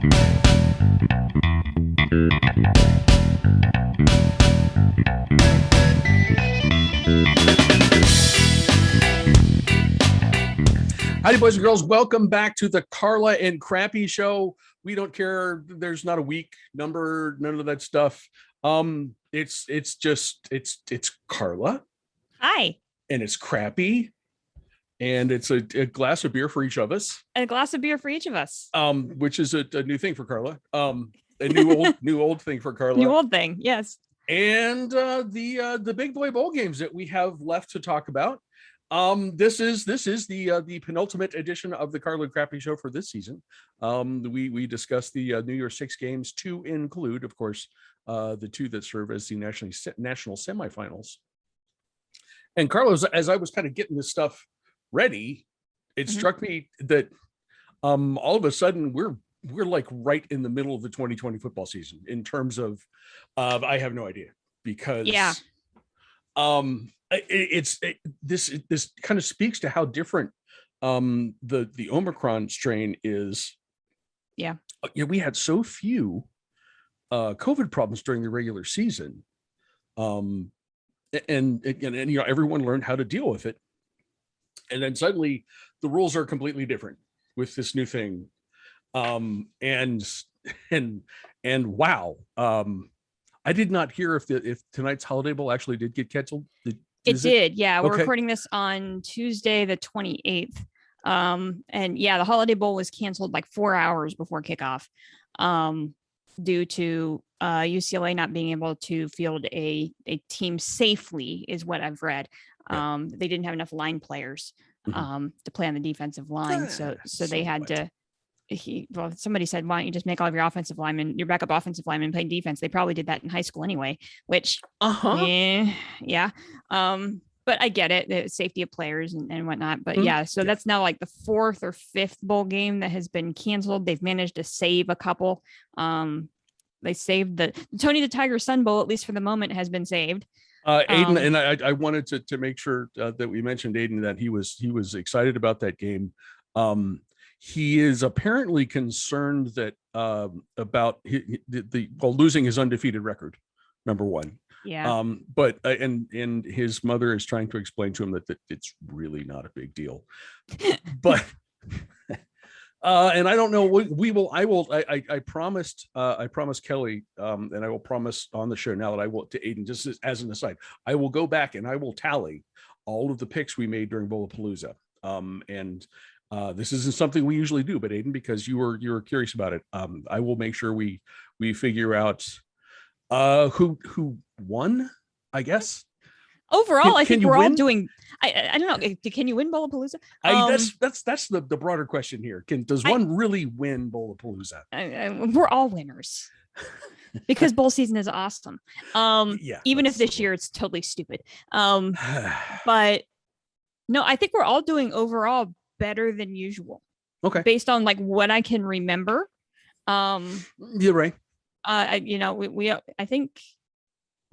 Howdy, boys and girls. Welcome back to the Carla and Crappy show. We don't care. There's not a week number, none of that stuff. It's Carla. Hi. And it's Crappy. And it's a glass of beer for each of us. A glass of beer for each of us. Which is a new thing for Carla. A new old thing for Carla. New old thing, yes. And the big boy bowl games that we have left to talk about. This is the penultimate edition of the Carla and Crappy show for this season. We discussed the New Year's Six games to include, of course, the two that serve as the national semifinals. And Carlos, as I was kind of getting this stuff ready, it struck me that all of a sudden we're like right in the middle of the 2020 football season in terms of I have no idea because this kind of speaks to how different the Omicron strain is. Yeah, we had so few COVID problems during the regular season, and everyone learned how to deal with it, and then suddenly the rules are completely different with this new thing, and wow. I did not hear if tonight's Holiday Bowl actually did get canceled. It did. Yeah. We're recording this on Tuesday, the 28th. And yeah, the Holiday Bowl was canceled like 4 hours before kickoff due to UCLA not being able to field a team safely is what I've read. They didn't have enough line players to play on the defensive line. So they had to. Somebody said, why don't you just make all of your offensive linemen, your backup offensive linemen play defense? They probably did that in high school anyway, which, yeah. But I get it, the safety of players and whatnot. But so that's now like the fourth or fifth bowl game that has been canceled. They've managed to save a couple. They saved the Tony the Tiger Sun Bowl, at least for the moment, has been saved. Aiden, and I wanted to make sure that we mentioned Aiden, that he was excited about that game. He is apparently concerned that about losing his undefeated record, number one. Yeah. But and his mother is trying to explain to him that it's really not a big deal. But and I don't know. I promised Kelly, and I will promise on the show now that I will to Aiden, just as an aside, I will go back and I will tally all of the picks we made during Bowlapalooza. And this isn't something we usually do, but Aiden, because you were curious about it, I will make sure we figure out who won, I guess. Overall, I think we're all doing. I don't know. Can you win Bowlapalooza? That's the broader question here. Does one really win Bowlapalooza? We're all winners because bowl season is awesome. Even if this year it's totally stupid. But no, I think we're all doing overall better than usual. Okay. Based on like what I can remember. You're right. I think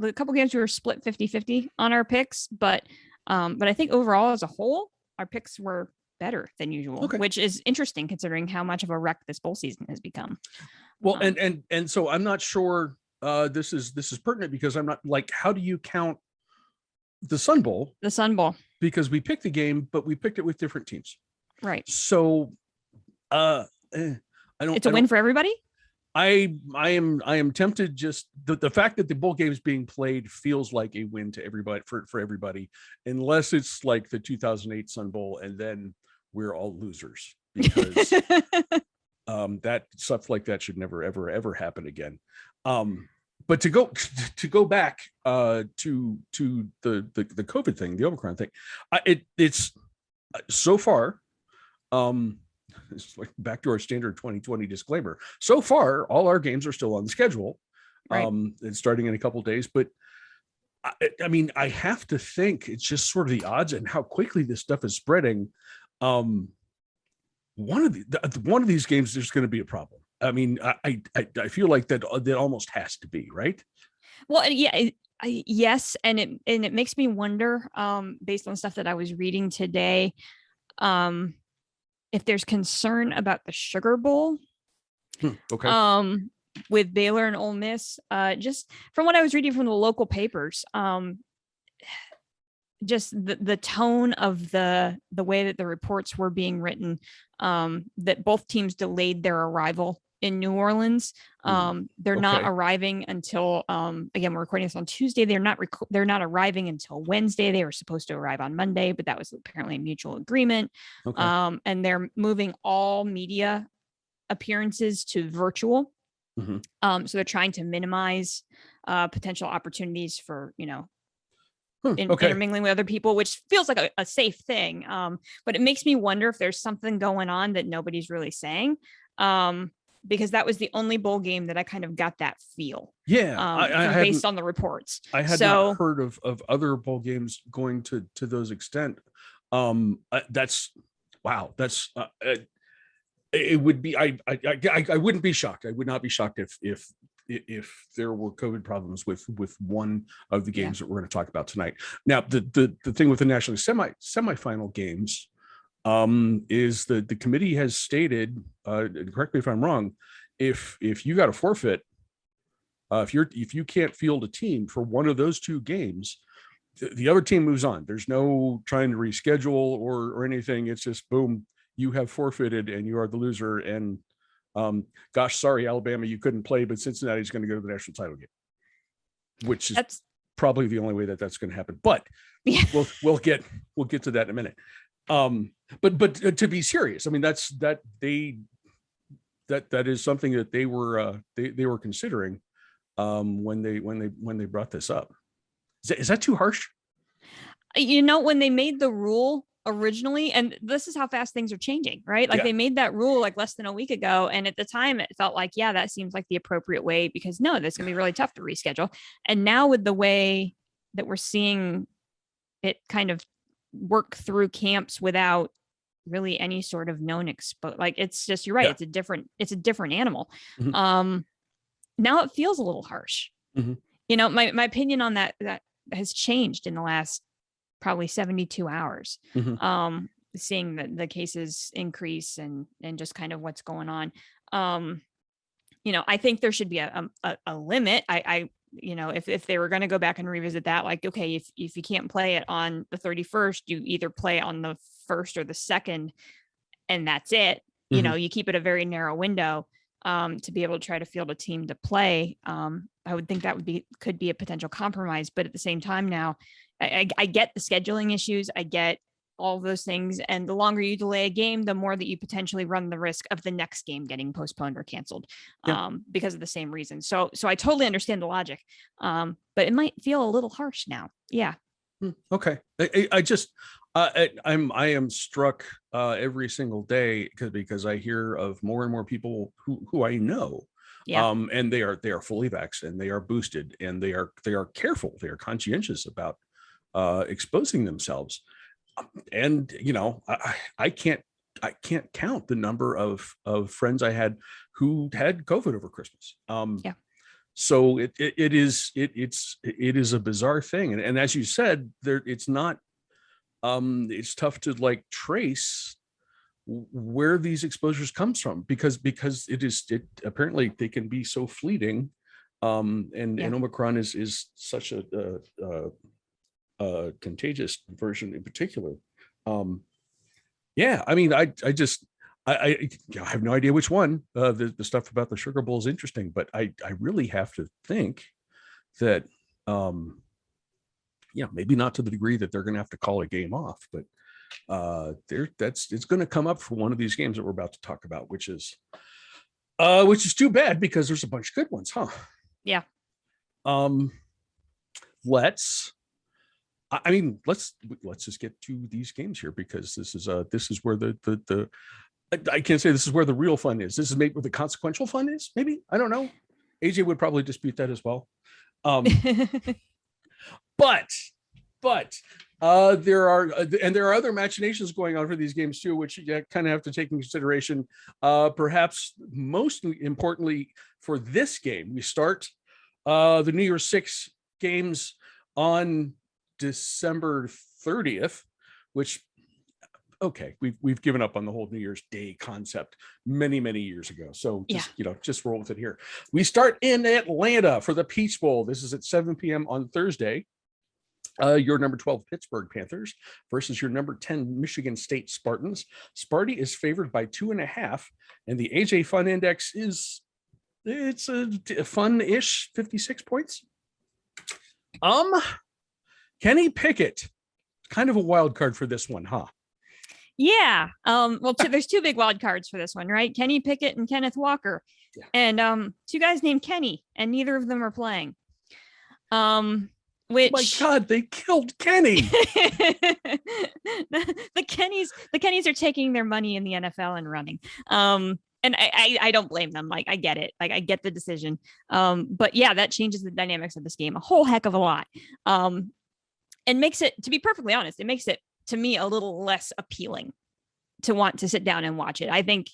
a couple games we were split 50-50 on our picks, but I think overall as a whole, our picks were better than usual, which is interesting considering how much of a wreck this bowl season has become. Well, and so I'm not sure this is pertinent because I'm not like, how do you count the Sun Bowl? The Sun Bowl. Because we picked the game, but we picked it with different teams. Right. So it's a win for everybody. I am tempted. Just the fact that the bowl game is being played feels like a win to everybody for everybody, unless it's like the 2008 Sun Bowl and then we're all losers because that stuff like that should never ever happen again. But to go back to the COVID thing, the Omicron thing, it's so far. It's like back to our standard 2020 disclaimer. So far, all our games are still on the schedule. Right. It's starting in a couple of days, but I mean, I have to think it's just sort of the odds and how quickly this stuff is spreading. One of these games, there's going to be a problem. I mean, I feel like that almost has to be, right? Well, yeah, yes, and it makes me wonder, based on stuff that I was reading today, if there's concern about the Sugar Bowl, Okay. With Baylor and Ole Miss. Just from what I was reading from the local papers, just the tone of the way that the reports were being written, that both teams delayed their arrival in New Orleans. They're not arriving until, again, we're recording this on Tuesday. They're not arriving until Wednesday. They were supposed to arrive on Monday, but that was apparently a mutual agreement. And they're moving all media appearances to virtual. So they're trying to minimize potential opportunities for, intermingling with other people, which feels like a safe thing. But it makes me wonder if there's something going on that nobody's really saying. Because that was the only bowl game that I kind of got that feel. Yeah. Based on the reports. I had not heard of other bowl games going to those extent. That's wow. That's it would be, I wouldn't be shocked. I would not be shocked if there were COVID problems with one of the games that we're going to talk about tonight. Now, the thing with the national semifinal games is the committee has stated, correct me if I'm wrong, if you got a forfeit, if you can't field a team for one of those two games, the other team moves on. There's no trying to reschedule or anything. It's just boom, you have forfeited and you are the loser. And gosh, sorry, Alabama, you couldn't play, but Cincinnati's going to go to the national title game, which is probably the only way that's going to happen. But we'll get to that in a minute. But to be serious, I mean, that is something that they were considering when they brought this up. Is that too harsh? When they made the rule originally, and this is how fast things are changing, right? Like they made that rule like less than a week ago, and at the time it felt like, that seems like the appropriate way, because that's gonna be really tough to reschedule. And now with the way that we're seeing it kind of work through camps without really any sort of known like it's just, you're right, it's a different animal. Now it feels a little harsh. My opinion on that has changed in the last probably 72 hours. Seeing the cases increase and just kind of what's going on. I think there should be a limit. If they were going to go back and revisit that, like, okay, if you can't play it on the 31st, you either play on the 1st or the 2nd, and that's it. You keep it a very narrow window to be able to try to field a team to play. I would think that could be a potential compromise. But at the same time, now I get the scheduling issues. I get all of those things. And the longer you delay a game, the more that you potentially run the risk of the next game getting postponed or canceled because of the same reason. So I totally understand the logic, but it might feel a little harsh now. Yeah. Okay. I am struck every single day because I hear of more and more people who I know. And they are fully vaxxed and they are boosted and they are careful. They are conscientious about exposing themselves. And I can't count the number of friends I had who had COVID over Christmas. So it is a bizarre thing, and as you said, it's not. It's tough to like trace where these exposures comes from because it apparently they can be so fleeting, and Omicron is such a contagious version in particular. I mean, I have no idea which one. The stuff about the Sugar Bowl is interesting, but I really have to think that maybe not to the degree that they're going to have to call a game off, but it's going to come up for one of these games that we're about to talk about, which is too bad because there's a bunch of good ones, huh? Yeah. Let's just get to these games here because this is where the I can't say this is where the real fun is. This is maybe where the consequential fun is. Maybe, I don't know. AJ would probably dispute that as well. But there are other machinations going on for these games too, which you kind of have to take into consideration. Perhaps most importantly for this game, we start the New Year's Six games on December 30th, which okay, we've given up on the whole New Year's Day concept many years ago. So just just roll with it here. We start in Atlanta for the Peach Bowl. This is at 7 p.m. on Thursday. Your number 12 Pittsburgh Panthers versus your number 10 Michigan State Spartans. Sparty is favored by 2.5, and the AJ Fun Index is a fun-ish 56 points. Kenny Pickett, kind of a wild card for this one, huh? Yeah. Well, there's two big wild cards for this one, right? Kenny Pickett and Kenneth Walker, and two guys named Kenny, and neither of them are playing. Which, my God, they killed Kenny. the Kennys are taking their money in the NFL and running. And I don't blame them. Like, I get it. Like, I get the decision. But yeah, that changes the dynamics of this game a whole heck of a lot. And makes it, to be perfectly honest, it makes it to me a little less appealing to want to sit down and watch it. I think,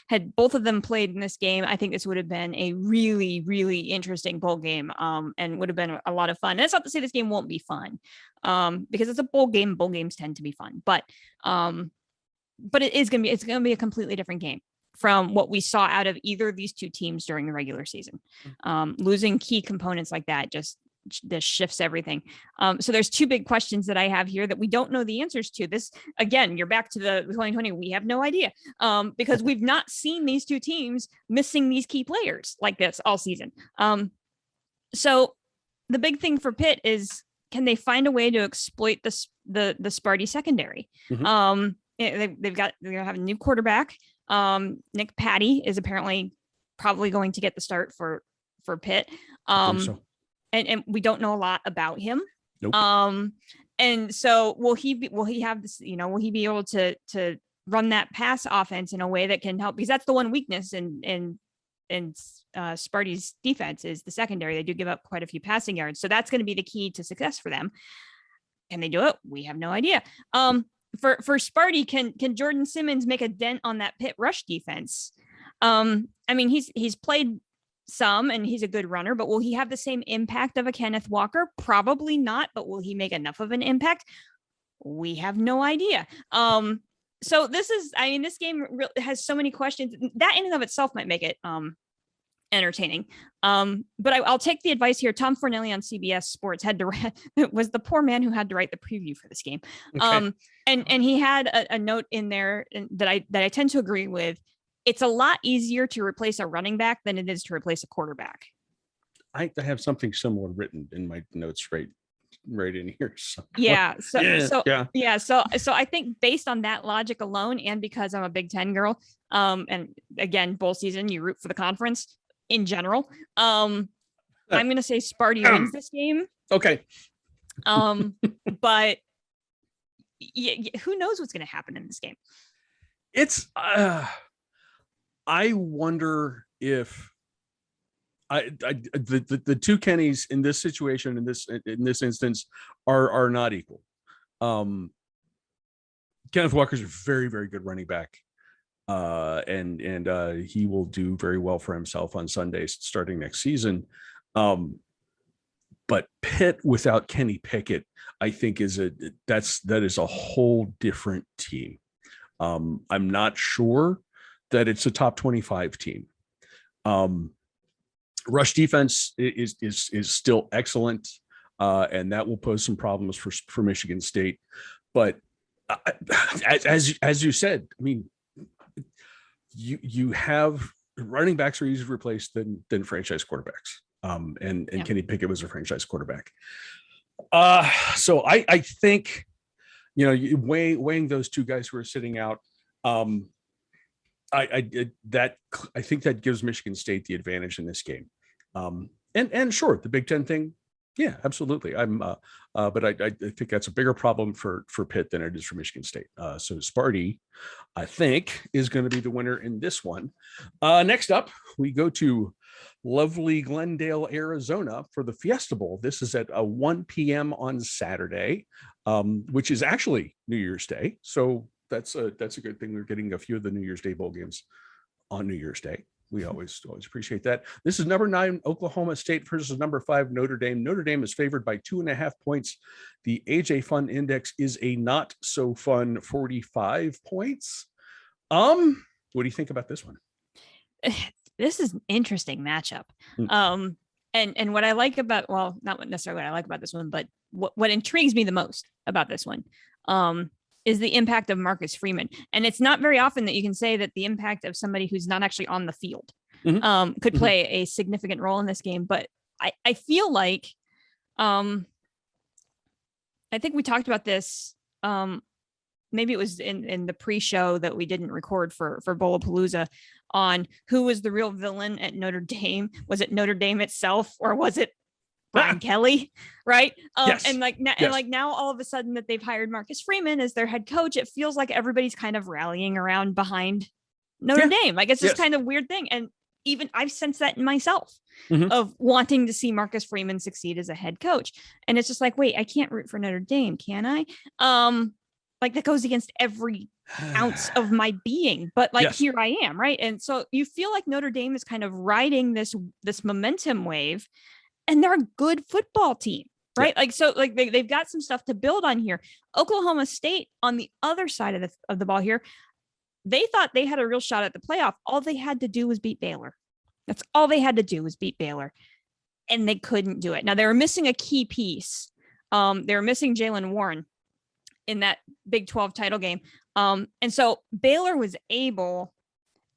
had both of them played in this game, I think this would have been a really, really interesting bowl game, and would have been a lot of fun. And it's not to say this game won't be fun, because it's a bowl game. Bowl games tend to be fun, but it's going to be a completely different game from what we saw out of either of these two teams during the regular season. Losing key components like that this shifts everything. So there's two big questions that I have here that we don't know the answers to. This, again, you're back to the 2020. We have no idea, because we've not seen these two teams missing these key players like this all season. So the big thing for Pitt is, can they find a way to exploit the Sparty secondary? Mm-hmm. They're going to have a new quarterback. Nick Patty is apparently probably going to get the start for Pitt. And we don't know a lot about him. Nope. And so will he have this, will he be able to run that pass offense in a way that can help? Because that's the one weakness in Sparty's defense is the secondary. They do give up quite a few passing yards. So that's going to be the key to success for them. Can they do it? We have no idea. For Sparty, can Jordan Simmons make a dent on that Pitt rush defense? I mean, he's played some and he's a good runner, but will he have the same impact of a Kenneth Walker? Probably not, but will he make enough of an impact? We have no idea. So this game has so many questions that in and of itself might make it entertaining. But I'll take the advice here. Tom Fornelli on CBS Sports was the poor man who had to write the preview for this game. Okay. And he had a note in there that I tend to agree with. It's a lot easier to replace a running back than it is to replace a quarterback. I have something similar written in my notes right in here. So I think based on that logic alone, and because I'm a Big Ten girl, and again, bowl season, you root for the conference in general. I'm going to say Sparty wins this game. Okay. But who knows what's going to happen in this game? It's, I wonder if the two Kennys in this situation, in this instance, are not equal. Kenneth Walker's a very, very good running back, and he will do very well for himself on Sundays starting next season. But Pitt without Kenny Pickett, I think that is a whole different team. I'm not sure that it's a top 25 team. Rush defense is still excellent, and that will pose some problems for Michigan State. But as you said, I mean, you have running backs are easier to replace than franchise quarterbacks. And Kenny Pickett was a franchise quarterback. So I think, weighing those two guys who are sitting out, I think that gives Michigan State the advantage in this game. And sure, the Big Ten thing, yeah, absolutely. But I think that's a bigger problem for Pitt than it is for Michigan State. So Sparty, I think, is going to be the winner in this one. Next up, we go to lovely Glendale, Arizona for the Fiesta Bowl. This is at 1 p.m. on Saturday, which is actually New Year's Day. So that's a good thing. We're getting a few of the New Year's Day bowl games on New Year's Day. We always appreciate that. This is number 9, Oklahoma State versus number 5, Notre Dame. Notre Dame is favored by 2.5 points. The AJ Fun Index is a not so fun 45 points. What do you think about this one? This is an interesting matchup. And what I like about, well, not necessarily what I like about this one, but what intrigues me the most about this one, is the impact of Marcus Freeman. And it's not very often that you can say that the impact of somebody who's not actually on the field could play a significant role in this game. But I feel like, I think we talked about this, maybe it was in the pre-show that we didn't record for Bowlapalooza, on who was the real villain at Notre Dame. Was it Notre Dame itself, or was it Brian Kelly? Right. Yes. And now all of a sudden that they've hired Marcus Freeman as their head coach, it feels like everybody's kind of rallying around behind Notre Dame. Like, it's just kind of weird thing. And even I've sensed that in myself of wanting to see Marcus Freeman succeed as a head coach. And it's just like, wait, I can't root for Notre Dame, can I? Like, that goes against every ounce of my being, but here I am. Right. And so you feel like Notre Dame is kind of riding this momentum wave, and they're a good football team. Right. Yeah. Like, so like they've got some stuff to build on here. Oklahoma State on the other side of the ball here, they thought they had a real shot at the playoff. All they had to do was beat Baylor. That's all they had to do was beat Baylor, and they couldn't do it. Now, they were missing a key piece. They were missing Jalen Warren in that Big 12 title game. And so Baylor was able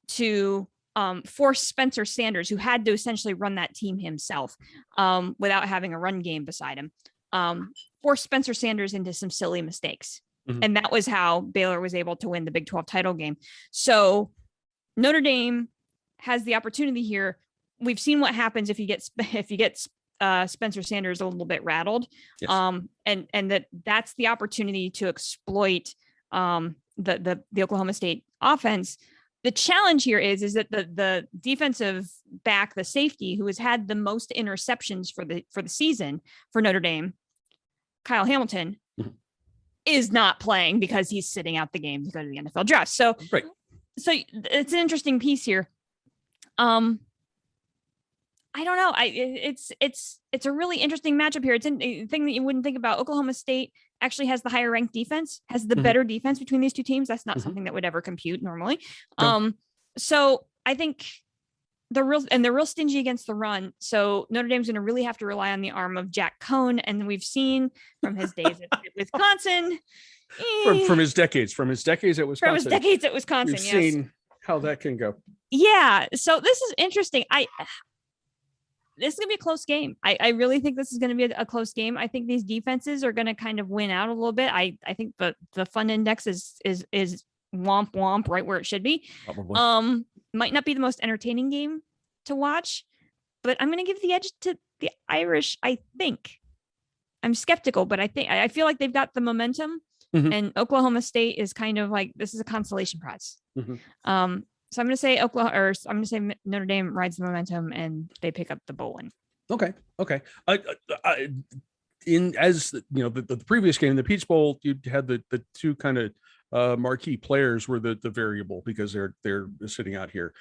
to force Spencer Sanders, who had to essentially run that team himself without having a run game beside him, force Spencer Sanders into some silly mistakes. And that was how Baylor was able to win the Big 12 title game. So Notre Dame has the opportunity here. We've seen what happens if you get Spencer Sanders a little bit rattled. Yes. And that's the opportunity to exploit the Oklahoma State offense. The challenge here is that the defensive back, the safety, who has had the most interceptions for the season for Notre Dame, Kyle Hamilton, is not playing because he's sitting out the game to go to the NFL draft. So, right. So it's an interesting piece here. I don't know. It's a really interesting matchup here. It's a thing that you wouldn't think about. Oklahoma State actually has the higher ranked defense, has the better defense between these two teams. That's not something that would ever compute normally. No. So I think they're real stingy against the run. So Notre Dame's going to really have to rely on the arm of Jack Cohn. And we've seen from his days at Wisconsin, from his decades at Wisconsin, we've seen how that can go. Yeah. So this is interesting. This is going to be a close game. I really think this is going to be a close game. I think these defenses are going to kind of win out a little bit. I think the fun index is womp womp right where it should be. Probably. Might not be the most entertaining game to watch, but I'm going to give the edge to the Irish. I think I'm skeptical, but I feel like they've got the momentum, and Oklahoma State is kind of like, this is a consolation prize. So I'm going to say Notre Dame rides the momentum and they pick up the bowl win. Okay. As you know, the previous game, the Peach Bowl, you had the two kind of marquee players were the variable because they're sitting out here,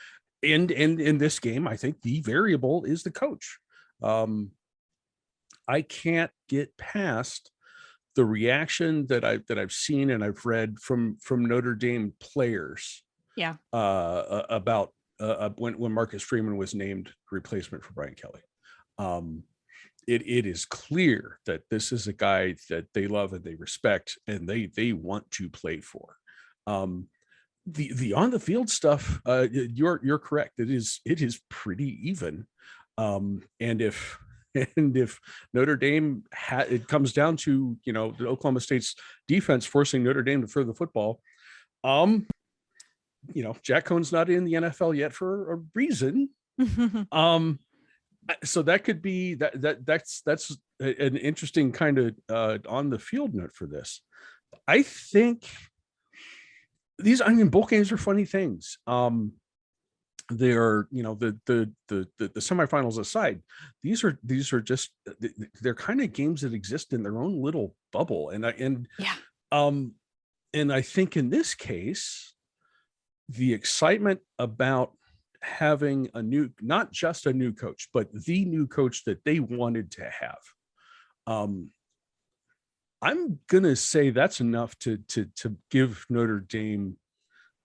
and in this game, I think the variable is the coach. I can't get past the reaction that I've seen and I've read from Notre Dame players. Yeah. About when Marcus Freeman was named replacement for Brian Kelly. It is clear that this is a guy that they love and they respect and they want to play for. The on the field stuff, you're correct. It is pretty even. And if Notre Dame it comes down to, the Oklahoma State's defense forcing Notre Dame to throw the football, Jack Cohn's not in the NFL yet for a reason. So that could be that's an interesting kind of on the field note for this. I think bowl games are funny things. They're, the semifinals aside, these are just, they're kind of games that exist in their own little bubble. And I think in this case, the excitement about having not just a new coach, but the new coach that they wanted to have. I'm gonna say that's enough to give Notre Dame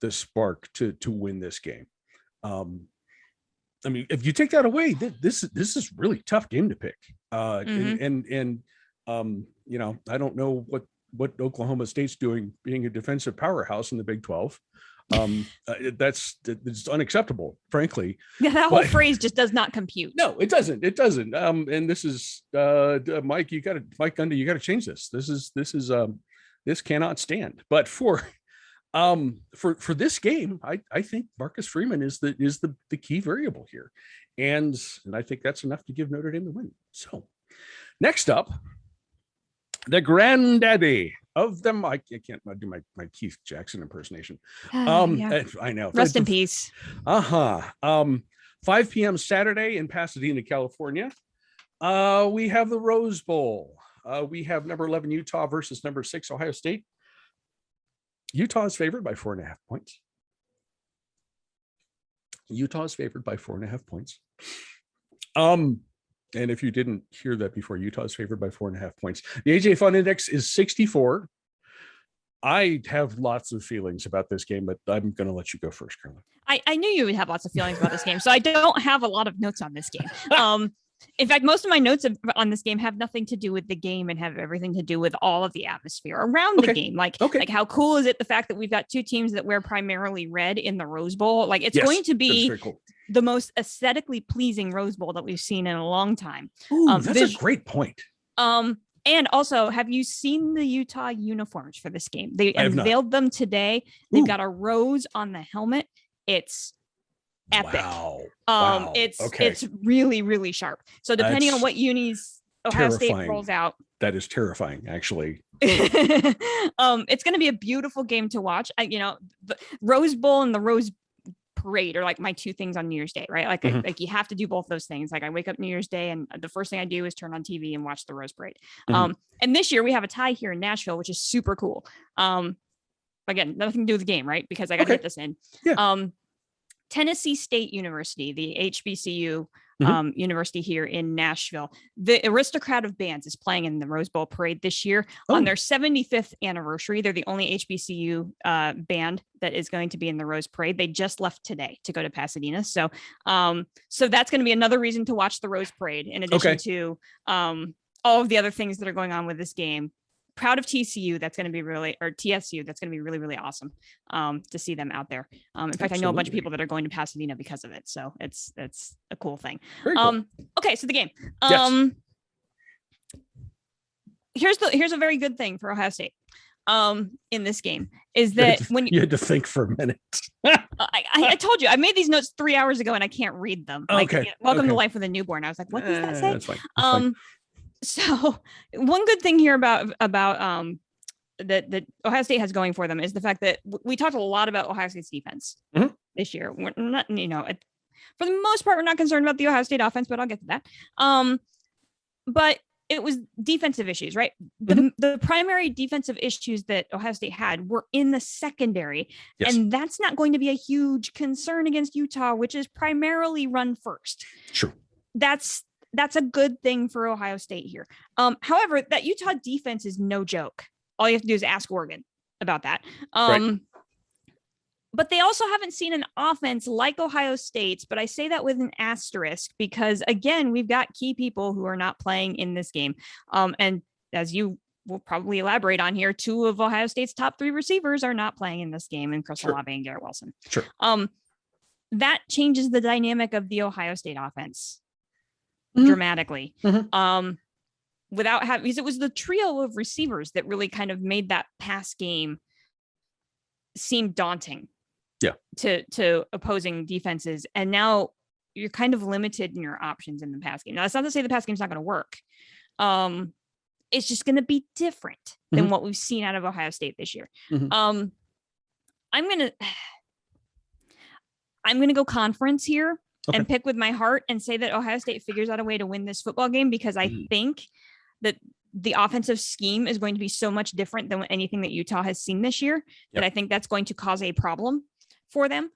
the spark to win this game. I mean, if you take that away, this is really tough game to pick. And you know, I don't know what Oklahoma State's doing being a defensive powerhouse in the Big 12. It's unaccepceptable, frankly. Yeah, that whole phrase just does not compute. No, it doesn't. And this is Mike, Mike Gundy, you got to change this. This cannot stand. But for this game, I think Marcus Freeman is the key variable here. And I think that's enough to give Notre Dame the win. So next up, the granddaddy of them. I can't do my Keith Jackson impersonation. Yeah. I know. Rest in peace. 5 p.m. Saturday in Pasadena, California. We have the Rose Bowl. We have number 11 Utah versus number 6 Ohio State. Utah is favored by 4.5 points. Utah is favored by 4.5 points. And if you didn't hear that before, Utah is favored by 4.5 points. The AJ Fun Index is 64. I have lots of feelings about this game, but I'm going to let you go first, Carla. I knew you would have lots of feelings about this game, so I don't have a lot of notes on this game. In fact, most of my notes on this game have nothing to do with the game and have everything to do with all of the atmosphere around the game. Like how cool is it, the fact that we've got two teams that wear primarily red in the Rose Bowl? Like it's going to be cool. The most aesthetically pleasing Rose Bowl that we've seen in a long time. Ooh, that's a great point. And also, have you seen the Utah uniforms for this game? They unveiled them today. They've got a rose on the helmet. It's epic. Wow. It's really, really sharp. So depending on what unis Ohio State rolls out. That is terrifying, actually. It's going to be a beautiful game to watch. The Rose Bowl and the Rose Parade are like my two things on New Year's Day, right? Like, like you have to do both those things. Like I wake up New Year's Day and the first thing I do is turn on TV and watch the Rose Parade. And this year we have a tie here in Nashville, which is super cool. Again, nothing to do with the game, right? Because I got to get this in. Yeah. Tennessee State University, the HBCU university here in Nashville. The Aristocrat of Bands is playing in the Rose Bowl Parade this year on their 75th anniversary. They're the only HBCU band that is going to be in the Rose Parade. They just left today to go to Pasadena. So that's going to be another reason to watch the Rose Parade in addition to all of the other things that are going on with this game. Proud of TCU. That's going to be TSU. That's going to be really, really awesome to see them out there. In fact, I know a bunch of people that are going to Pasadena because of it. So it's a cool thing. Very cool. Okay. So the game, here's a very good thing for Ohio State in this game is that when you had to think for a minute. I told you I made these notes 3 hours ago and I can't read them. Welcome to Life with a Newborn. I was like, what does that say? That's fine. So one good thing here about that Ohio State has going for them is the fact that we talked a lot about Ohio State's defense this year. We're not, for the most part, we're not concerned about the Ohio State offense, but I'll get to that. But it was defensive issues, right? The primary defensive issues that Ohio State had were in the secondary, and that's not going to be a huge concern against Utah, which is primarily run first. Sure. That's a good thing for Ohio State here. However, that Utah defense is no joke. All you have to do is ask Oregon about that. But they also haven't seen an offense like Ohio State's, but I say that with an asterisk because, again, we've got key people who are not playing in this game. And as you will probably elaborate on here, 2 of Ohio State's top 3 receivers are not playing in this game, and Chris Olave and Garrett Wilson. Sure. That changes the dynamic of the Ohio State offense dramatically. Without having, because it was the trio of receivers that really kind of made that pass game seem daunting to opposing defenses. And now you're kind of limited in your options in the pass game. Now, that's not to say the pass game's not going to work. It's just going to be different than what we've seen out of Ohio State this year. I'm going to go conference here. And pick with my heart and say that Ohio State figures out a way to win this football game because I think that the offensive scheme is going to be so much different than anything that Utah has seen this year that I think that's going to cause a problem for them.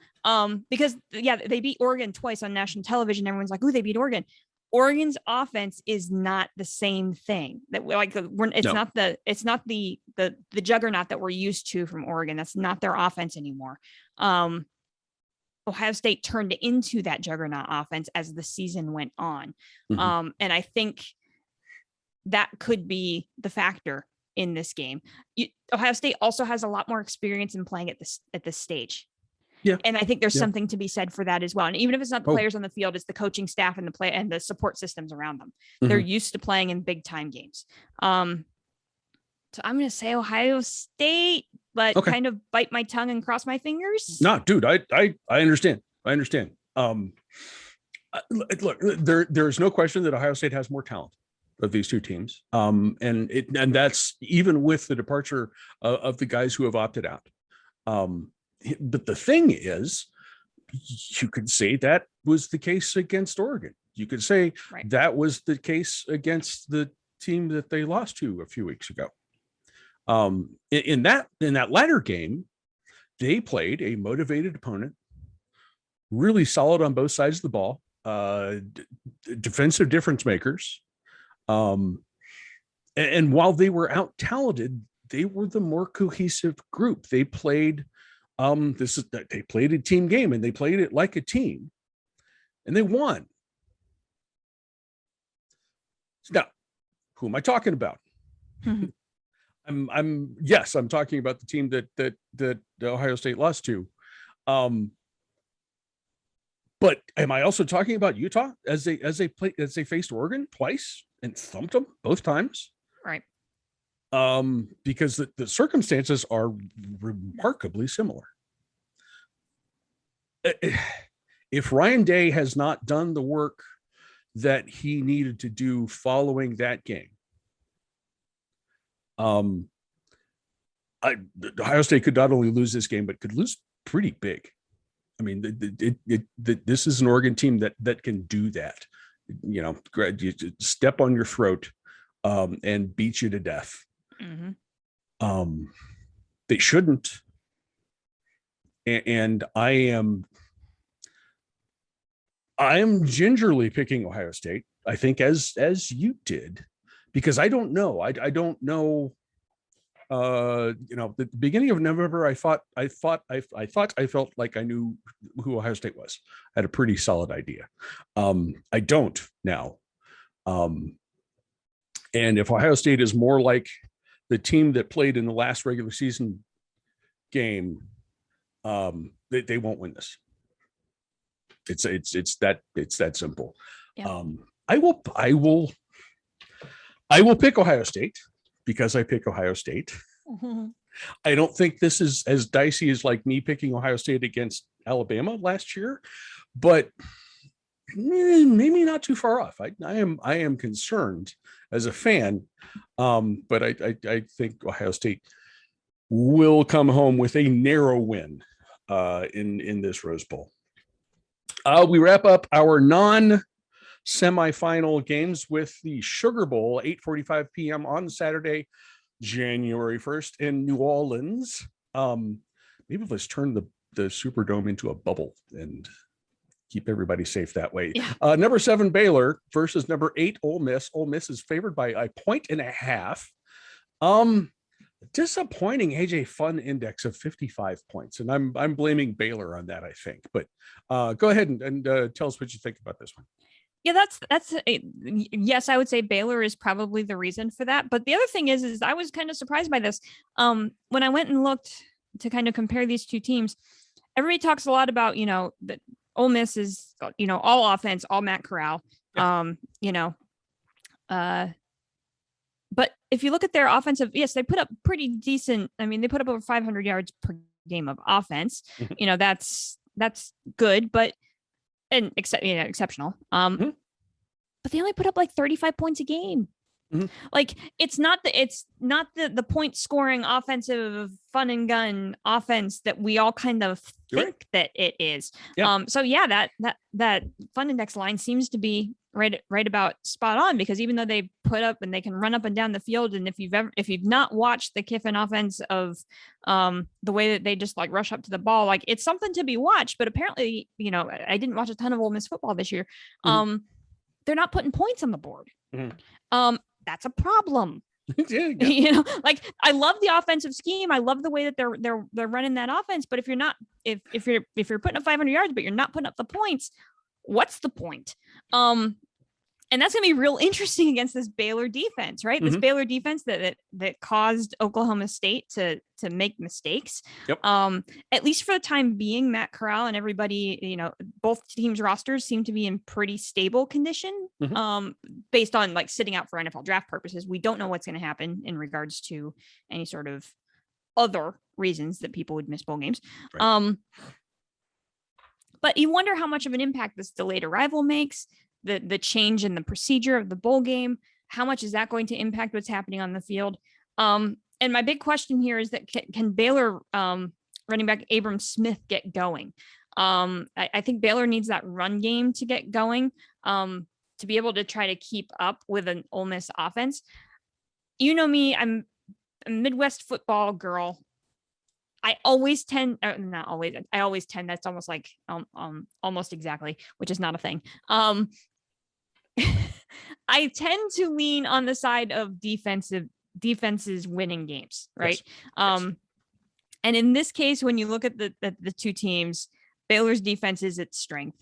Because they beat Oregon twice on national television. Everyone's like, "Ooh, they beat Oregon." Oregon's offense is not the same thing it's not the juggernaut that we're used to from Oregon. That's not their offense anymore. Ohio State turned into that juggernaut offense as the season went on. And I think that could be the factor in this game. Ohio State also has a lot more experience in playing at this stage. Yeah. And I think there's something to be said for that as well. And even if it's not the players on the field, it's the coaching staff and the support systems around them. They're used to playing in big time games. So I'm going to say Ohio State, but kind of bite my tongue and cross my fingers. No, dude, I understand. Look, there's no question that Ohio State has more talent of these two teams. And that's even with the departure of the guys who have opted out. But the thing is, you could say that was the case against Oregon. You could say that was the case against the team that they lost to a few weeks ago. In that latter game, they played a motivated opponent, really solid on both sides of the ball, defensive difference makers. And while they were out talented, they were the more cohesive group. They played they played a team game, and they played it like a team, and they won. Now, who am I talking about? I'm talking about the team that Ohio State lost to. But am I also talking about Utah as they faced Oregon twice and thumped them both times? Right. Because the circumstances are remarkably similar. If Ryan Day has not done the work that he needed to do following that game, Ohio State could not only lose this game, but could lose pretty big. I mean, this is an Oregon team that can do that. You know, you step on your throat and beat you to death. They shouldn't. And I am gingerly picking Ohio State, I think, as you did, because I don't know. I don't know. At the beginning of November, I felt like I knew who Ohio State was. I had a pretty solid idea. I don't now. And if Ohio State is more like the team that played in the last regular season game, they won't win this. It's that simple. Yeah. I will pick Ohio State because I pick Ohio State. I don't think this is as dicey as like me picking Ohio State against Alabama last year, but maybe not too far off. I am concerned as a fan, but I think Ohio State will come home with a narrow win in this Rose Bowl. We wrap up our non-semifinal games with the Sugar Bowl, 8:45 p.m. on Saturday, January 1st in New Orleans. Maybe let's turn the Superdome into a bubble and keep everybody safe that way. Yeah. Number 7 Baylor versus number 8 Ole Miss. Ole Miss is favored by 1.5. Disappointing AJ Fun index of 55 points, and I'm blaming Baylor on that, I think. But go ahead and tell us what you think about this one. Yeah, yes, I would say Baylor is probably the reason for that. But the other thing is I was kind of surprised by this. When I went and looked to kind of compare these two teams, everybody talks a lot about, that Ole Miss is, all offense, all Matt Corral, Yeah. But if you look at their offensive, yes, they put up pretty decent. I mean, they put up over 500 yards per game of offense. That's good, but exceptional. But they only put up like 35 points a game. Like it's not the point scoring offensive fun and gun offense that we all kind of think that it is. Yeah. So yeah, that fun index line seems to be right about spot on, because even though they put up and they can run up and down the field, and if you've not watched the Kiffin offense of the way that they just like rush up to the ball, like it's something to be watched. But apparently, I didn't watch a ton of Ole Miss football this year. They're not putting points on the board. That's a problem. Yeah. Like I love the offensive scheme. I love the way that they're running that offense. But if you're putting up 500 yards, but you're not putting up the points, what's the point? And that's going to be real interesting against this Baylor defense, right? This Baylor defense that caused Oklahoma State to make mistakes. Yep. At least for the time being, Matt Corral and everybody, both teams' rosters seem to be in pretty stable condition. Based on like sitting out for NFL draft purposes. We don't know what's going to happen in regards to any sort of other reasons that people would miss bowl games. Right. But you wonder how much of an impact this delayed arrival makes. The change in the procedure of the bowl game, how much is that going to impact what's happening on the field? And my big question here is that can Baylor running back Abram Smith get going? I think Baylor needs that run game to get going to be able to try to keep up with an Ole Miss offense. You know me, I'm a Midwest football girl. I always tend, not always, I always tend, that's almost like almost exactly, which is not a thing. I tend to lean on the side of defenses winning games, right? Yes. And in this case, when you look at the two teams, Baylor's defense is its strength.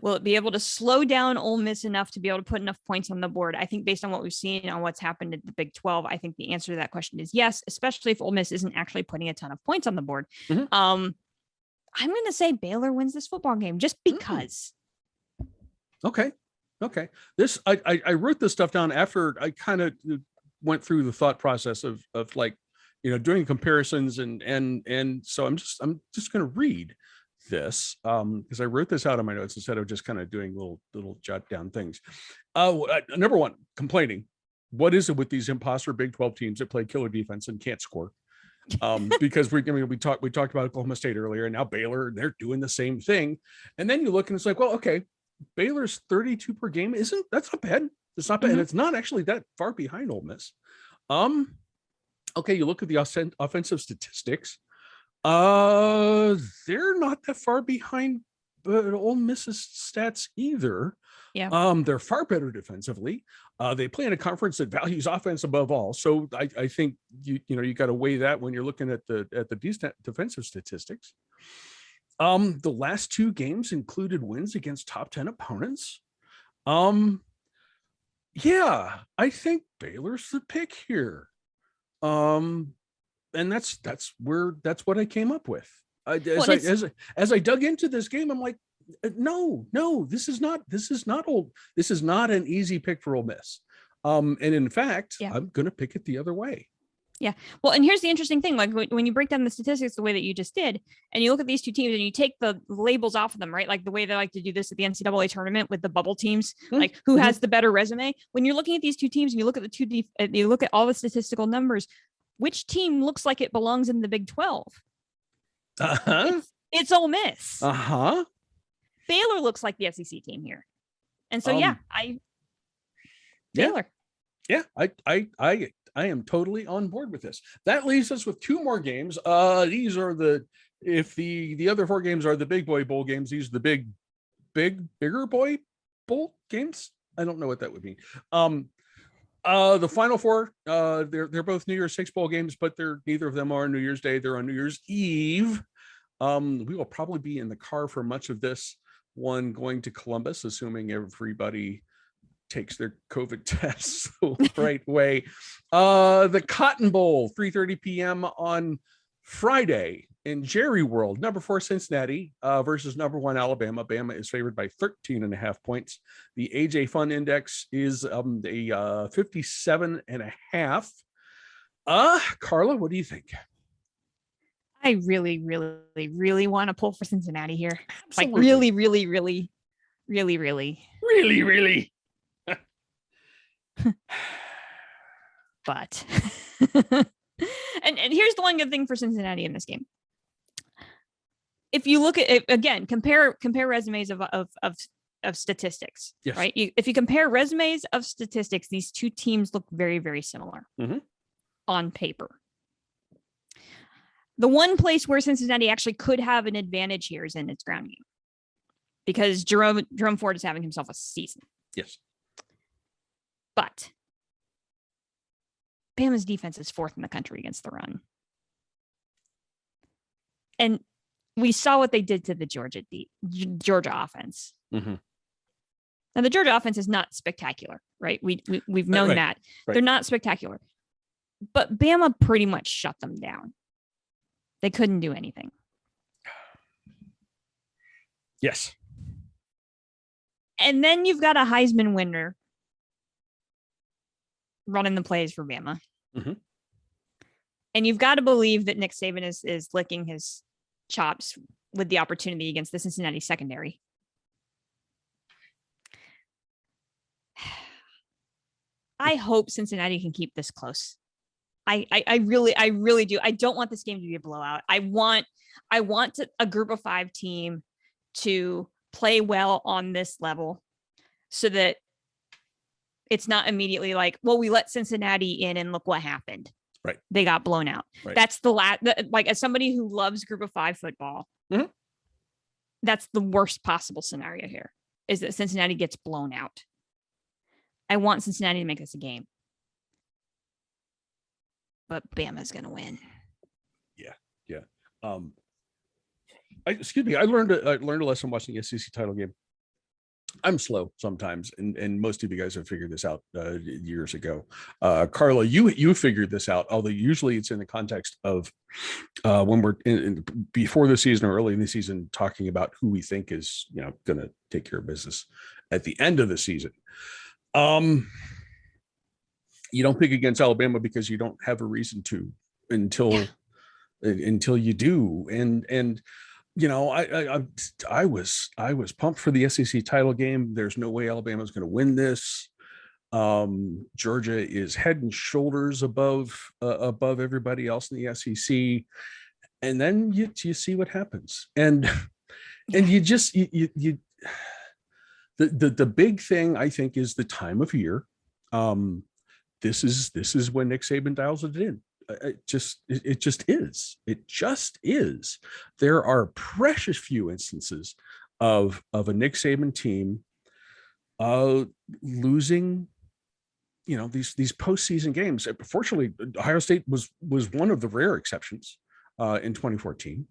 Will it be able to slow down Ole Miss enough to be able to put enough points on the board? I think based on what we've seen on what's happened at the Big 12, I think the answer to that question is yes, especially if Ole Miss isn't actually putting a ton of points on the board. I'm going to say Baylor wins this football game just because. Okay. This, I wrote this stuff down after I kind of went through the thought process of like, doing comparisons and so I'm just going to read this because I wrote this out on my notes instead of just kind of doing little jot down things. Number one, complaining. What is it with these imposter Big 12 teams that play killer defense and can't score? Because we talked about Oklahoma State earlier, and now Baylor, they're doing the same thing. And then you look and it's like, well, okay, Baylor's 32 per game that's not bad. It's not bad, and it's not actually that far behind Ole Miss. Okay, you look at the offensive statistics. They're not that far behind Ole Miss's stats either. Yeah. They're far better defensively. They play in a conference that values offense above all. So I think you got to weigh that when you're looking at the defensive statistics. The last two games included wins against top 10 opponents. Yeah, I think Baylor's the pick here. And that's what I came up with. As I dug into this game, I'm like, no, this is not old. This is not an easy pick for Ole Miss. And in fact, I'm going to pick it the other way. Yeah. Well, and here's the interesting thing. Like when you break down the statistics the way that you just did, and you look at these two teams and you take the labels off of them, right? Like the way they like to do this at the NCAA tournament with the bubble teams, like who has the better resume. When you're looking at these two teams and you look at you look at all the statistical numbers, which team looks like it belongs in the Big 12? It's Ole Miss. Baylor looks like the SEC team here. And so, Baylor. Yeah, I am totally on board with this. That leaves us with two more games. These are if the other four games are the big boy bowl games, these are the bigger boy bowl games. I don't know what that would mean. The final four, they're both New Year's Six bowl games, but neither of them are on New Year's Day. They're on New Year's Eve. We will probably be in the car for much of this one going to Columbus, assuming everybody takes their COVID tests the right way. The Cotton Bowl, 3:30 p.m. on Friday in Jerry World. Number 4 Cincinnati versus number 1 Alabama. Bama is favored by 13.5 points. The AJ Fun Index is a 57.5. Carla, what do you think? I really, really, really want to pull for Cincinnati here. Absolutely. Like really, really, really, really, really, really, really. But and here's the one good thing for Cincinnati in this game. If you look at it again, compare resumes of of statistics, yes. right? If you compare resumes of statistics, these two teams look very, very similar on paper. The one place where Cincinnati actually could have an advantage here is in its ground game, because Jerome Ford is having himself a season. Yes. But Bama's defense is 4th in the country against the run. And we saw what they did to the Georgia offense. Mm-hmm. Now, the Georgia offense is not spectacular, right? We've known that. Right. They're not spectacular. But Bama pretty much shut them down. They couldn't do anything. Yes. And then you've got a Heisman winner running the plays for Bama. Mm-hmm. And you've got to believe that Nick Saban is licking his chops with the opportunity against the Cincinnati secondary. I hope Cincinnati can keep this close. I really do. I don't want this game to be a blowout. I want a group of 5 team to play well on this level so that it's not immediately like, well, we let Cincinnati in and look what happened. Right. They got blown out. Right. That's like, as somebody who loves group of 5 football, that's the worst possible scenario here, is that Cincinnati gets blown out. I want Cincinnati to make this a game. But Bama's going to win. Yeah. I learned a lesson watching the SEC title game. I'm slow sometimes, and most of you guys have figured this out years ago. Carla, you figured this out, although usually it's in the context of when we're before the season or early in the season, talking about who we think is going to take care of business at the end of the season. You don't pick against Alabama because you don't have a reason to until you do. And I was pumped for the SEC title game. There's no way Alabama's going to win this. Georgia is head and shoulders above everybody else in the SEC. And then you see what happens. And you just the big thing, I think, is the time of year. This is when Nick Saban dials it in. It just is. There are precious few instances of a Nick Saban team losing, these postseason games. Fortunately, Ohio State was one of the rare exceptions in 2014.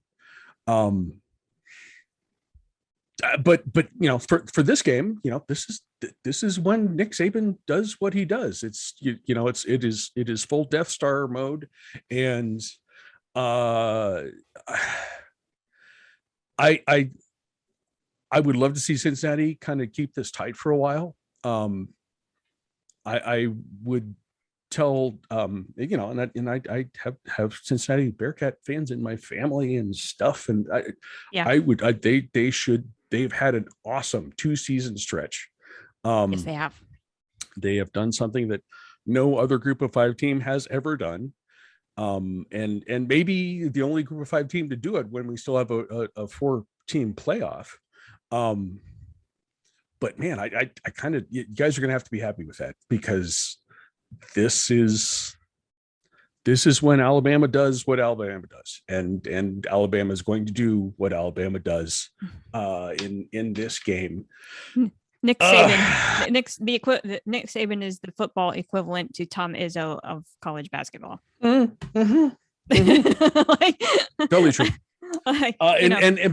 But for this game, this is when Nick Saban does what he does. It is full Death Star mode, and I would love to see Cincinnati kind of keep this tight for a while. I would tell and I have Cincinnati Bearcat fans in my family and stuff, and they've had an awesome 2-season stretch. Yes, they have. They have done something that no other group of 5 team has ever done. And maybe the only group of 5 team to do it when we still have a 4-team playoff. But man, I kind of, you guys are going to have to be happy with that, because this is when Alabama does what Alabama does, and Alabama is going to do what Alabama does in this game. Nick Saban, Nick Saban is the football equivalent to Tom Izzo of college basketball. Mm-hmm. Mm-hmm. Totally true.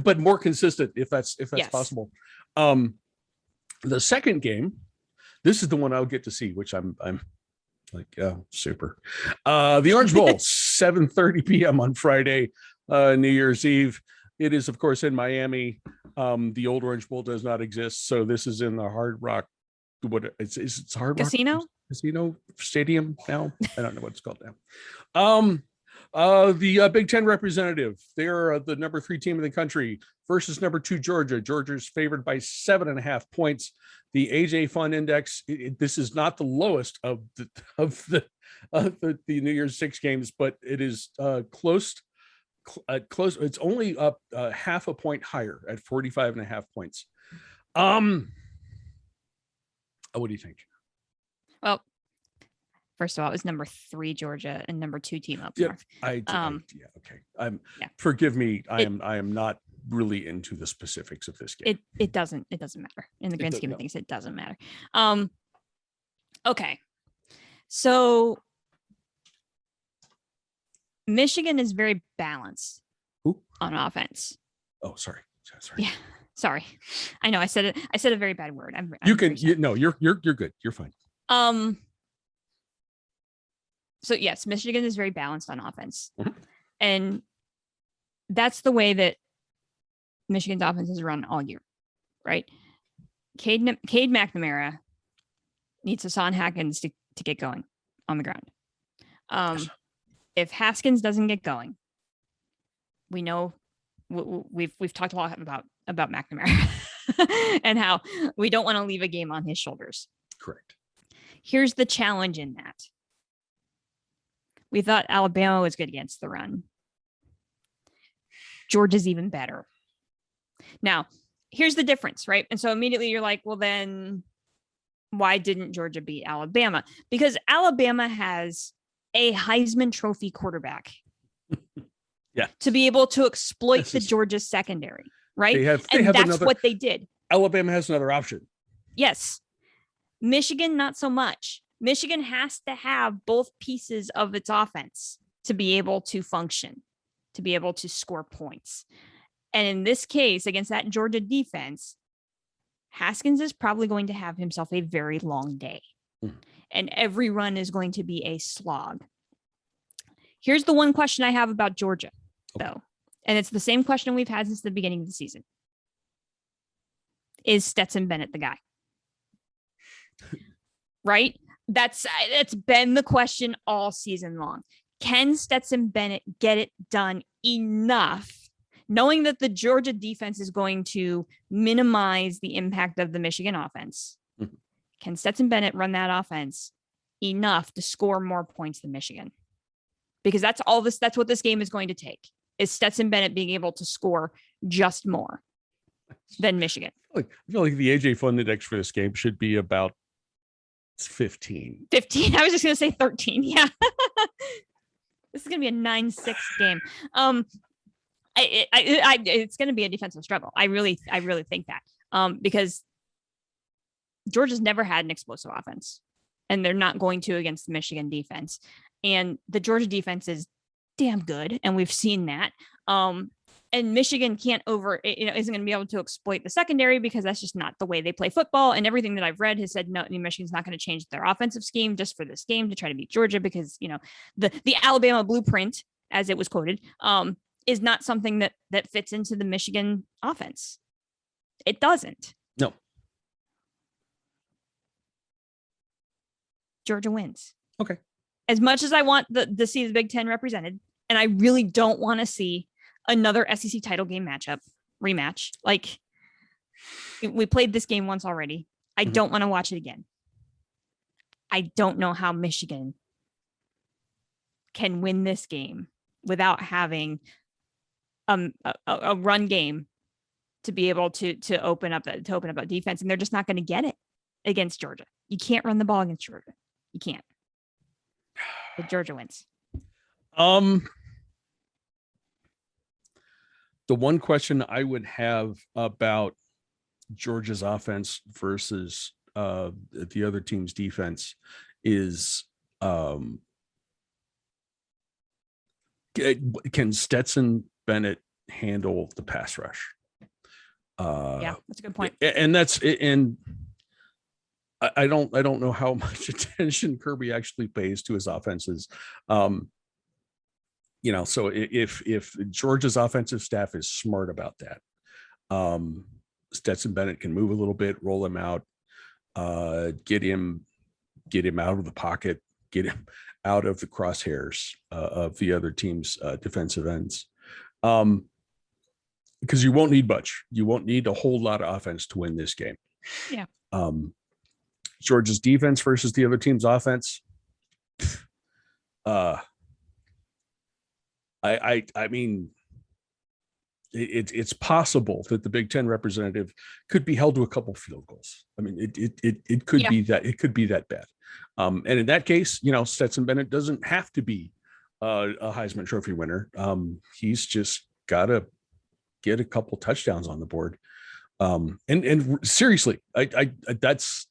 But more consistent, if that's possible. The second game, this is the one I'll get to see, which I'm like, oh, super. The Orange Bowl, 7:30 p.m. on Friday, New Year's Eve. It is, of course, in Miami. The old Orange Bowl does not exist, so this is in the Hard Rock. It's Hard Rock Casino Stadium now. I don't know what it's called now. The Big Ten representative, they're the number 3 team in the country versus number 2 Georgia. Georgia's favored by 7.5 points. The AJ Fun Index, this is not the lowest of the New Year's 6 games, but it is close. It's only up half a point higher at 45.5 points. What do you think? Well, first of all, it was number 3 Georgia and number 2 team up north. Okay. Forgive me. I am not really into the specifics of this game. It doesn't matter in the grand scheme of things. It doesn't matter. Okay. So Michigan is very balanced on offense. Oh, sorry. Yeah. Sorry. I know I said a very bad word. You're good. You're fine. So yes, Michigan is very balanced on offense. Mm-hmm. And that's the way that Michigan's offense is run all year, right? Cade McNamara needs Hassan Haskins to get going on the ground. If Haskins doesn't get going, we know we've talked a lot about McNamara and how we don't want to leave a game on his shoulders. Correct. Here's the challenge in that. We thought Alabama was good against the run. Georgia's even better. Now, here's the difference, right? And so immediately you're like, well, then why didn't Georgia beat Alabama? Because Alabama has a Heisman Trophy quarterback. Yeah. To be able to exploit the Georgia secondary, right? That's what they did. Alabama has another option. Yes. Michigan, not so much. Michigan has to have both pieces of its offense to be able to function, to be able to score points. And in this case, against that Georgia defense, Haskins is probably going to have himself a very long day. And every run is going to be a slog. Here's the one question I have about Georgia, though. And it's the same question we've had since the beginning of the season. Is Stetson Bennett the guy? Right? That's been the question all season long. Can Stetson Bennett get it done enough, knowing that the Georgia defense is going to minimize the impact of the Michigan offense? Mm-hmm. Can Stetson Bennett run that offense enough to score more points than Michigan? Because that's what this game is going to take, is Stetson Bennett being able to score just more than Michigan. I feel like the AJ Fun Index for this game should be about 15. 15. I was just going to say 13. Yeah. This is going to be a 9-6 game. It's going to be a defensive struggle. I really think that, because Georgia's never had an explosive offense, and they're not going to against the Michigan defense. And the Georgia defense is damn good, and we've seen that. And Michigan isn't going to be able to exploit the secondary, because that's just not the way they play football. And everything that I've read has said, no, Michigan's not going to change their offensive scheme just for this game to try to beat Georgia, because, the Alabama blueprint, as it was quoted, is not something that fits into the Michigan offense. It doesn't. No. Georgia wins. Okay. As much as I want to see the Big Ten represented, and I really don't want to see another SEC title game rematch. Like, we played this game once already. I don't want to watch it again. I don't know how Michigan can win this game without having a run game to be able to open up that defense, and they're just not going to get it against Georgia. You can't run the ball against Georgia. You can't. But Georgia wins. The one question I would have about Georgia's offense versus the other team's defense is, can Stetson Bennett handle the pass rush? Yeah, that's a good point. And I don't know how much attention Kirby actually pays to his offenses. So if Georgia's offensive staff is smart about that, Stetson Bennett can move a little bit, roll him out, get him out of the pocket, get him out of the crosshairs of the other team's defensive ends. Because you won't need much. You won't need a whole lot of offense to win this game. Yeah. Georgia's defense versus the other team's offense. I mean, it's possible that the Big Ten representative could be held to a couple field goals. I mean, it could be that it could be that bad. And in that case, Stetson Bennett doesn't have to be a Heisman Trophy winner. He's just got to get a couple touchdowns on the board. And seriously, I that's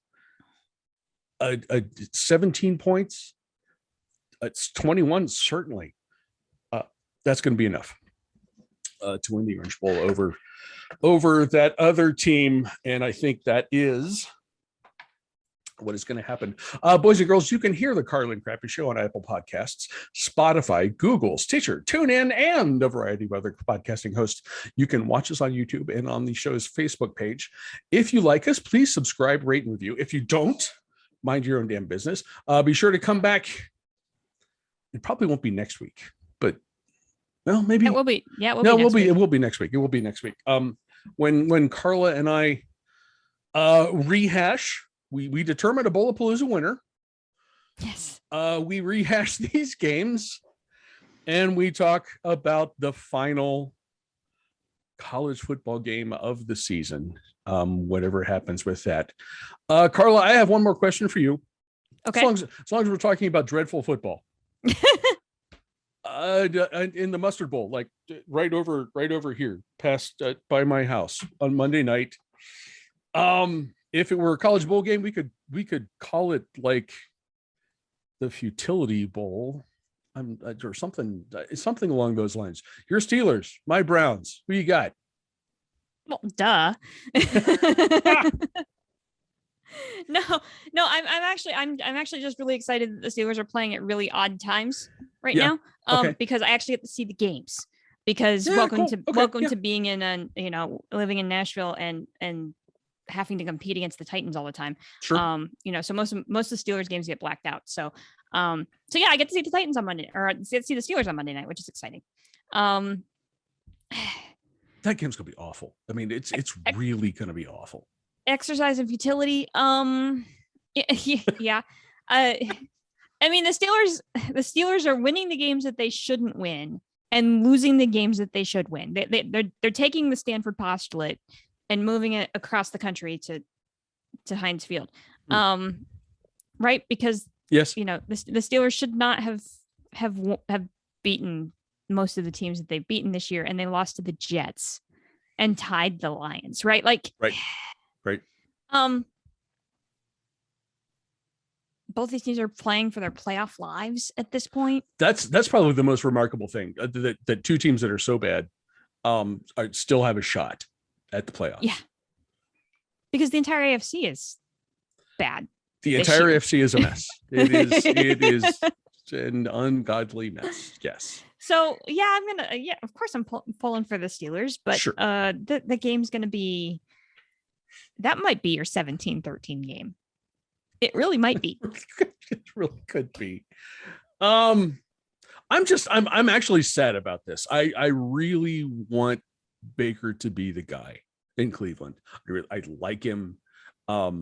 a 17 points. It's 21 certainly. That's going to be enough to win the Orange Bowl over that other team, and I think that is what is going to happen. Boys and girls, you can hear the Carla and Crappy Show on Apple Podcasts, Spotify, Google, Stitcher, TuneIn, and a variety of other podcasting hosts. You can watch us on YouTube and on the show's Facebook page. If you like us, please subscribe, rate, and review. If you don't, mind your own damn business. Be sure to come back. It probably won't be next week, but well, maybe it will be. Yeah, it will be next week. It will be next week. When Carla and I rehash, we determine a Bowlapalooza winner. Yes. We rehash these games, and we talk about the final college football game of the season. Whatever happens with that. Carla, I have one more question for you. Okay. As long as we're talking about dreadful football. In the Mustard Bowl, like right over here, past by my house on Monday night. If it were a college bowl game, we could call it like the Futility Bowl, or something along those lines. Your Steelers, my Browns. Who you got? Well, duh. No, I'm actually just really excited that the Steelers are playing at really odd times right now. Because I actually get to see the games. Because welcome to being in living in Nashville and having to compete against the Titans all the time. Sure. So most of the Steelers games get blacked out. So yeah, I get to see the Titans on Monday, or see the Steelers on Monday night, which is exciting. That game's gonna be awful. I mean, it's really gonna be awful. Exercise in futility. Yeah. I mean, the Steelers are winning the games that they shouldn't win and losing the games that they should win. They're taking the Stanford postulate and moving it across the country to Heinz Field. Right? Because yes, the Steelers should not have beaten most of the teams that they've beaten this year, and they lost to the Jets and tied the Lions, right? Like right. Both these teams are playing for their playoff lives at this point. That's probably the most remarkable thing, that two teams that are so bad still have a shot at the playoffs. Yeah, because the entire AFC is bad. The entire AFC is a mess. It is an ungodly mess. Yes. So yeah, of course I'm pulling for the Steelers, but sure. The game's going to be, that might be your 17-13 game. It really might be. It really could be. I'm actually sad about this. I really want Baker to be the guy in Cleveland. I like him. I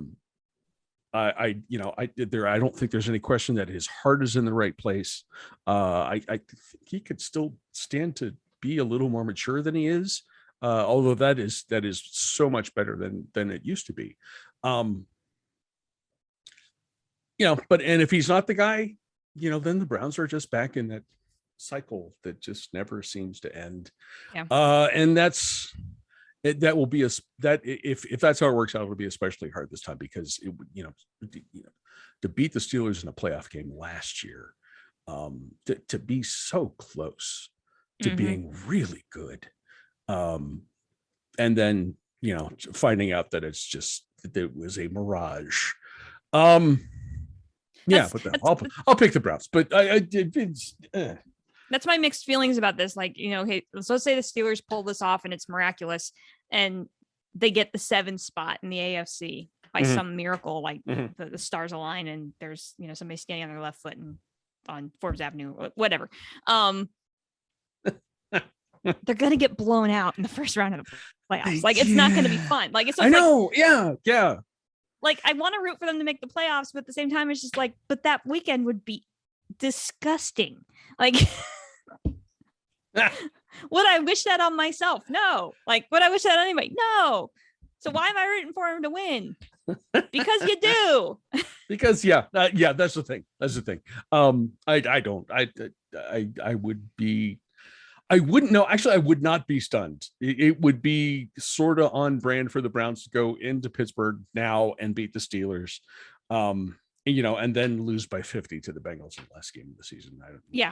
don't think there's any question that his heart is in the right place. I think he could still stand to be a little more mature than he is. Although that is so much better than it used to be. But if he's not the guy, then the Browns are just back in that cycle that just never seems to end. Yeah. And that will be if that's how it works out, it'll be especially hard this time because to beat the Steelers in a playoff game last year, to be so close to being really good, and then finding out that it was a mirage. I'll pick the Browns, but that's my mixed feelings about this. Like, hey, let's say the Steelers pull this off and it's miraculous and they get the 7th spot in the AFC by some miracle, like the stars align and there's, somebody standing on their left foot and on Forbes Avenue, whatever. They're going to get blown out in the first round of the playoffs. Like, it's not going to be fun. Like, it's I know. Yeah. Like, I want to root for them to make the playoffs, but at the same time, it's just like, but that weekend would be disgusting. Like, Would I wish that on myself? No. Like, would I wish that on anybody? No. So why am I rooting for him to win? Because you do. Because that's the thing. I wouldn't know. Actually, I would not be stunned. It would be sort of on brand for the Browns to go into Pittsburgh now and beat the Steelers, and then lose by 50 to the Bengals in the last game of the season. Yeah.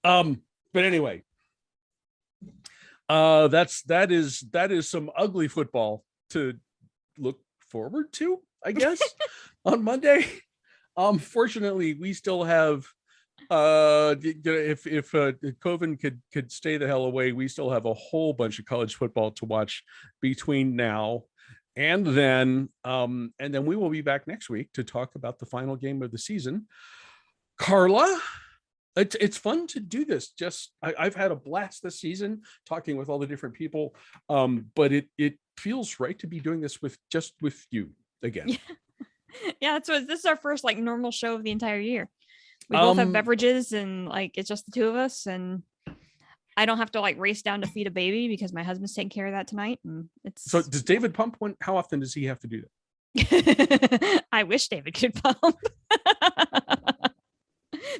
But anyway, that is some ugly football to look forward to, I guess, on Monday. Fortunately, we still have if COVID could stay the hell away, we still have a whole bunch of college football to watch between now and then we will be back next week to talk about the final game of the season. Carla, it's fun to do this. I've had a blast this season talking with all the different people, but it feels right to be doing this with you again. Yeah, this is our first like normal show of the entire year. We both have beverages and like it's just the two of us, and I don't have to like race down to feed a baby because my husband's taking care of that tonight. And so does David pump? How often does he have to do that? I wish David could pump.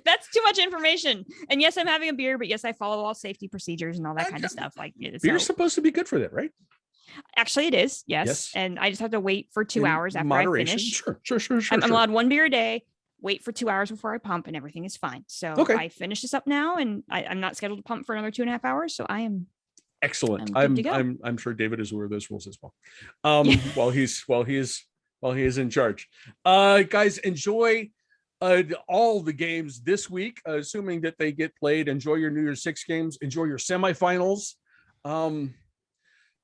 That's too much information. And yes, I'm having a beer, but yes, I follow all safety procedures and all that kind of stuff. Like beer's supposed to be good for that, right? Actually, it is. Yes. And I just have to wait for 2 hours after I finish. Sure. I'm allowed 1 beer a day. Wait for 2 hours before I pump, and everything is fine. So I finish this up now, and I'm not scheduled to pump for another 2.5 hours. So I am excellent. I'm sure David is aware of those rules as well. While he is in charge. Guys, enjoy all the games this week, assuming that they get played. Enjoy your New Year's Six games. Enjoy your semifinals.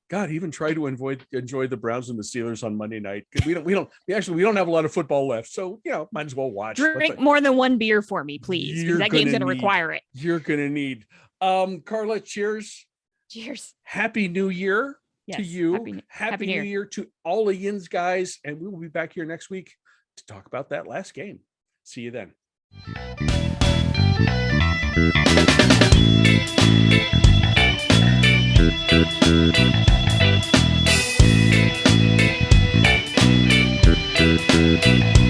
God, even try to enjoy the Browns and the Steelers on Monday night. We don't have a lot of football left, so might as well watch. Drink more than 1 beer for me, please, because that game's gonna require it. You're gonna need. Carla, cheers. Cheers. Happy New Year to you. Happy New Year to all of yins, guys, and we will be back here next week to talk about that last game. See you then. Thank you.